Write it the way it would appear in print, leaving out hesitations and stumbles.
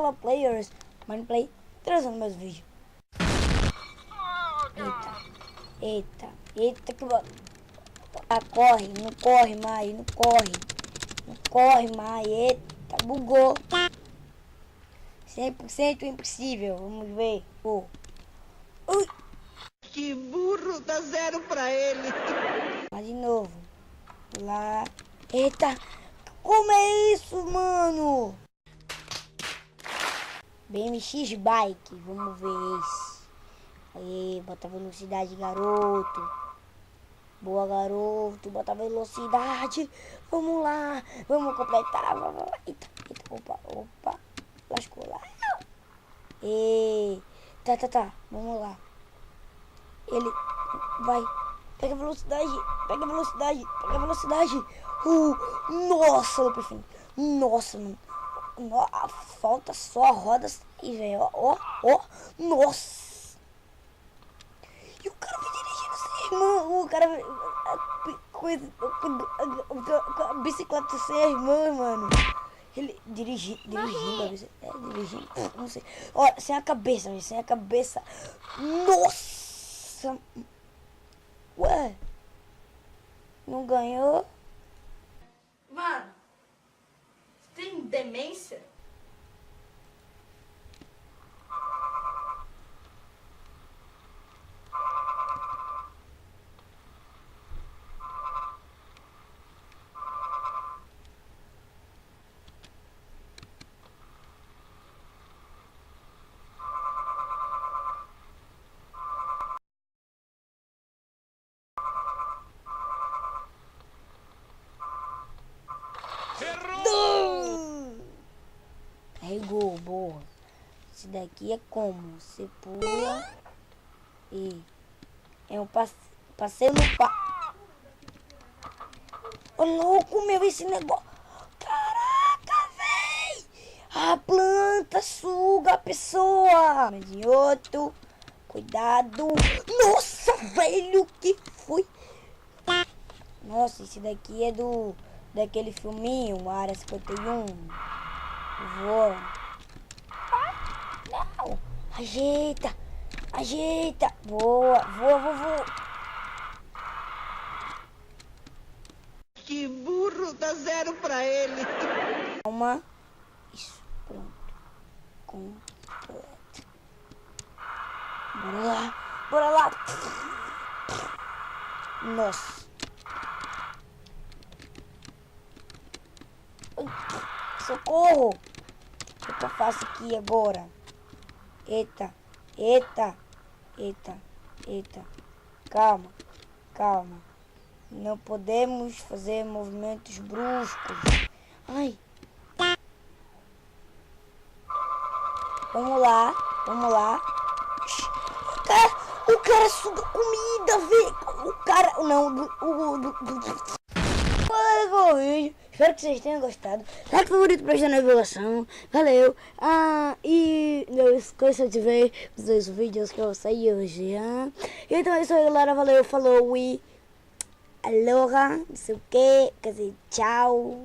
Hello players, Mindplay, trazendo meus vídeos. Eita, que bom. Ah, corre, não corre mais, não corre mais, eita, bugou. 100% impossível, vamos ver. Ui. Que burro, dá 0 pra ele. Lá de novo. Lá. Eita, como é isso, mano? BMX Bike, vamos ver esse. Aí, bota velocidade, garoto. Boa, garoto, bota velocidade. Vamos lá, vamos completar. Eita, opa. Lascou lá. Tá. Vamos lá. Ele vai. Pega velocidade. Nossa, meu perfil. Nossa, mano. Falta só a roda sair, velho. Ó. Nossa. E o cara vai dirigindo sem irmã. O cara vai. A bicicleta sem a irmã, mano. Ele dirigindo, não sei. Ó, sem a cabeça, velho. Sem a cabeça. Nossa. Ué. Não ganhou? Mano, você tem demência? Carregou, boa. Esse daqui é como? Você pula e é um passeio no Ô, louco, meu, esse negócio. Caraca, véi! A planta suga a pessoa. Idioto. Cuidado. Nossa, velho, que foi? Nossa, esse daqui é daquele filminho, Área 51. Voa. Não. Ajeita. Voa. Que burro, dá 0 pra ele. Calma. Isso, pronto. Completo. Bora lá. Nossa. Socorro. O que eu faço aqui agora? Eita. Calma. Não podemos fazer movimentos bruscos. Ai. Vamos lá. O cara suga comida, velho. O cara... Não. Espero que vocês tenham gostado. Like favorito pra ajudar na divulgação. Valeu. E não esqueça de ver os 2 vídeos que eu saí hoje. Então é isso aí, galera. Valeu, falou e... Aloha, não sei o que. Quer dizer, tchau.